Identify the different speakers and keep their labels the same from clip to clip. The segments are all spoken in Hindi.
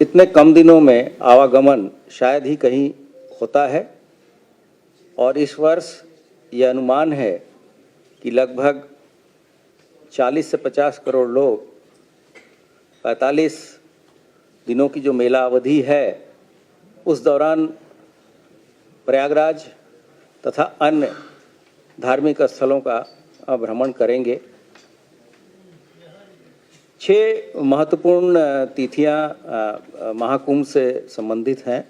Speaker 1: इतने कम दिनों में आवागमन शायद ही कहीं होता है और इस वर्ष यह अनुमान है कि लगभग 40 से 50 करोड़ लोग 45 दिनों की जो मेला अवधि है उस दौरान प्रयागराज तथा अन्य धार्मिक स्थलों का भ्रमण करेंगे। 6 महत्वपूर्ण तिथियां महाकुंभ से संबंधित हैं।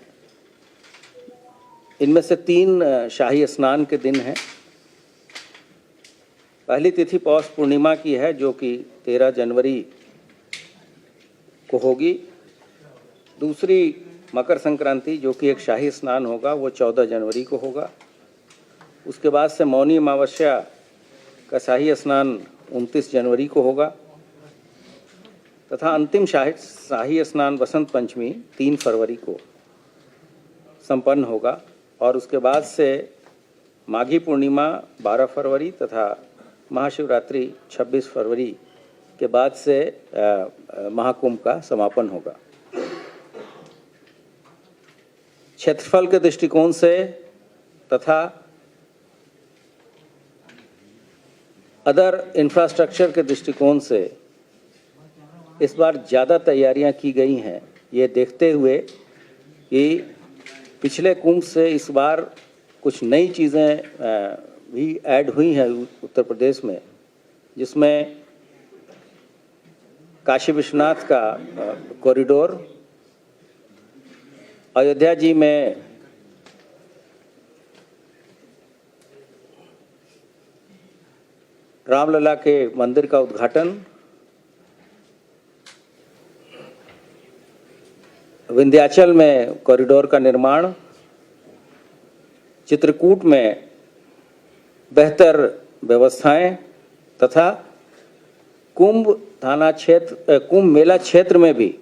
Speaker 1: इनमें से 3 शाही स्नान के दिन हैं। पहली तिथि पौष पूर्णिमा की है जो कि 13 जनवरी को होगी। दूसरी मकर संक्रांति जो कि एक शाही स्नान होगा वो 14 जनवरी को होगा। उसके बाद से मौनी अमावस्या का शाही स्नान 29 जनवरी को होगा तथा अंतिम शाही स्नान वसंत पंचमी 3 फरवरी को संपन्न होगा और उसके बाद से माघी पूर्णिमा 12 फरवरी तथा महाशिवरात्रि 26 फरवरी के बाद से महाकुंभ का समापन होगा। क्षेत्रफल के दृष्टिकोण से तथा अदर इंफ्रास्ट्रक्चर के दृष्टिकोण से इस बार ज़्यादा तैयारियां की गई हैं, ये देखते हुए कि पिछले कुंभ से इस बार कुछ नई चीज़ें भी ऐड हुई हैं उत्तर प्रदेश में, जिसमें काशी विश्वनाथ का कॉरिडोर, अयोध्या जी में रामलला के मंदिर का उद्घाटन, विंध्याचल में कॉरिडोर का निर्माण, चित्रकूट में बेहतर व्यवस्थाएं तथा कुंभ मेला क्षेत्र में भी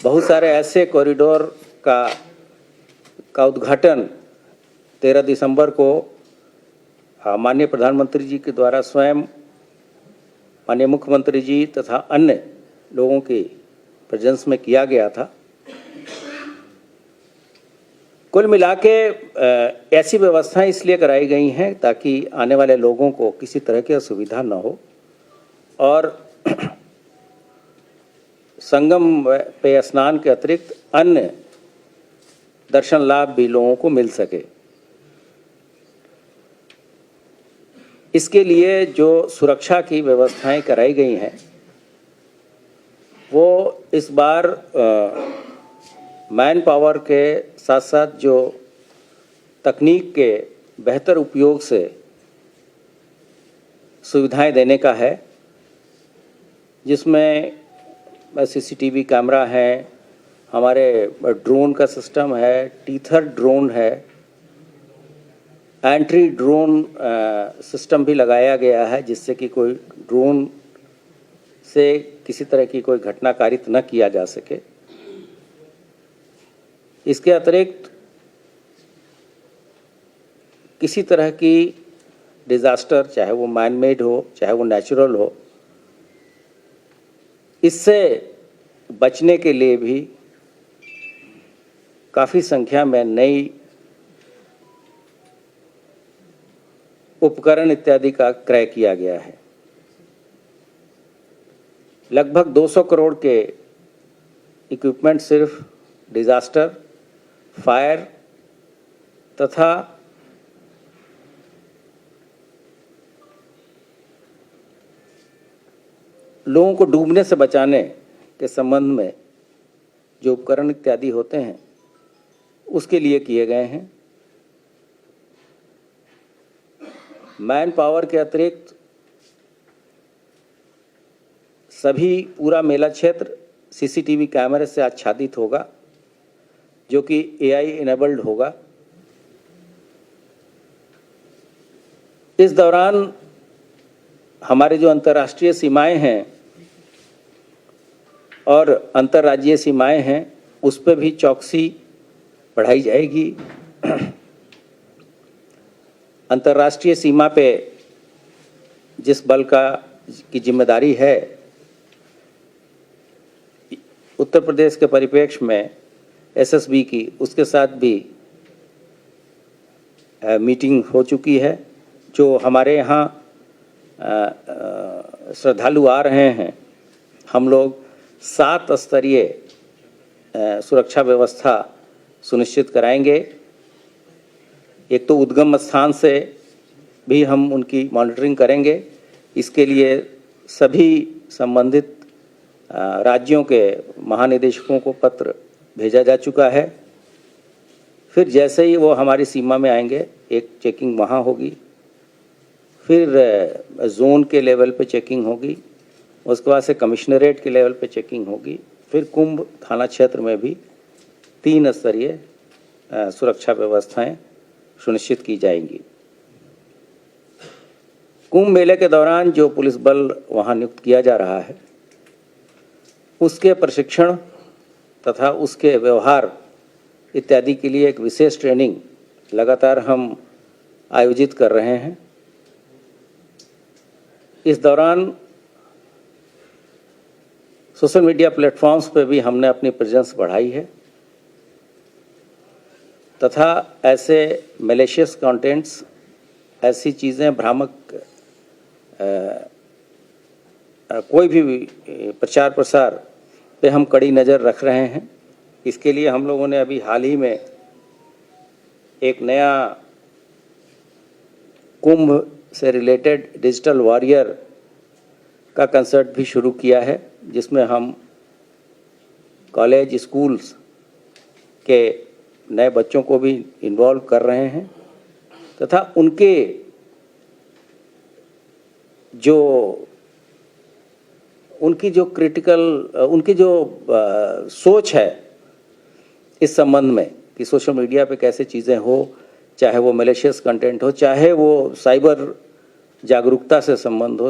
Speaker 1: बहुत सारे ऐसे कॉरिडोर का उद्घाटन 13 दिसंबर को माननीय प्रधानमंत्री जी के द्वारा स्वयं माननीय मुख्यमंत्री जी तथा अन्य लोगों की प्रेजेंस में किया गया था। कुल मिला के ऐसी व्यवस्थाएं इसलिए कराई गई हैं ताकि आने वाले लोगों को किसी तरह की असुविधा न हो और संगम पे स्नान के अतिरिक्त अन्य दर्शन लाभ भी लोगों को मिल सके। इसके लिए जो सुरक्षा की व्यवस्थाएं कराई गई हैं वो इस बार मैन पावर के साथ साथ जो तकनीक के बेहतर उपयोग से सुविधाएं देने का है, जिसमें सीसीटीवी कैमरा है, हमारे ड्रोन का सिस्टम है, टीथर ड्रोन है, एंट्री ड्रोन सिस्टम भी लगाया गया है जिससे कि कोई ड्रोन से किसी तरह की कोई घटना कारित न किया जा सके। इसके अतिरिक्त किसी तरह की डिज़ास्टर, चाहे वो मैन मेड हो चाहे वो नेचुरल हो, इससे बचने के लिए भी काफ़ी संख्या में नई उपकरण इत्यादि का क्रय किया गया है। लगभग 200 करोड़ के इक्विपमेंट सिर्फ डिज़ास्टर, फायर तथा लोगों को डूबने से बचाने के संबंध में जो उपकरण इत्यादि होते हैं उसके लिए किए गए हैं। मैन पावर के अतिरिक्त सभी पूरा मेला क्षेत्र सीसीटीवी कैमरे से आच्छादित होगा जो कि एआई इनेबल्ड होगा। इस दौरान हमारे जो अंतर्राष्ट्रीय सीमाएं हैं और अंतर्राज्यीय सीमाएं हैं उस पर भी चौकसी बढ़ाई जाएगी। अंतर्राष्ट्रीय सीमा पे जिस बल की जिम्मेदारी है उत्तर प्रदेश के परिप्रेक्ष्य में एसएसबी की उसके साथ भी मीटिंग हो चुकी है। जो हमारे यहाँ श्रद्धालु आ रहे हैं, हम लोग 7 स्तरीय सुरक्षा व्यवस्था सुनिश्चित कराएंगे। एक तो उद्गम स्थान से भी हम उनकी मॉनिटरिंग करेंगे। इसके लिए सभी संबंधित राज्यों के महानिदेशकों को पत्र भेजा जा चुका है। फिर जैसे ही वो हमारी सीमा में आएंगे, एक चेकिंग वहाँ होगी, फिर जोन के लेवल पे चेकिंग होगी, उसके बाद से कमिश्नरेट के लेवल पे चेकिंग होगी, फिर कुंभ थाना क्षेत्र में भी 3 स्तरीय सुरक्षा व्यवस्थाएं सुनिश्चित की जाएंगी। कुंभ मेले के दौरान जो पुलिस बल वहाँ नियुक्त किया जा रहा है, उसके प्रशिक्षण तथा उसके व्यवहार इत्यादि के लिए एक विशेष ट्रेनिंग लगातार हम आयोजित कर रहे हैं। इस दौरान सोशल मीडिया प्लेटफॉर्म्स पर भी हमने अपनी प्रेजेंस बढ़ाई है तथा ऐसे मैलिशियस कंटेंट्स, ऐसी चीज़ें, भ्रामक कोई भी प्रचार प्रसार पे हम कड़ी नज़र रख रहे हैं। इसके लिए हम लोगों ने अभी हाल ही में एक नया कुंभ से रिलेटेड डिजिटल वॉरियर का कंसेप्ट भी शुरू किया है, जिसमें हम कॉलेज, स्कूल्स के नए बच्चों को भी इन्वॉल्व कर रहे हैं तथा उनके उनकी जो सोच है इस संबंध में कि सोशल मीडिया पे कैसे चीज़ें हो, चाहे वो मैलिशियस कंटेंट हो, चाहे वो साइबर जागरूकता से संबंध हो,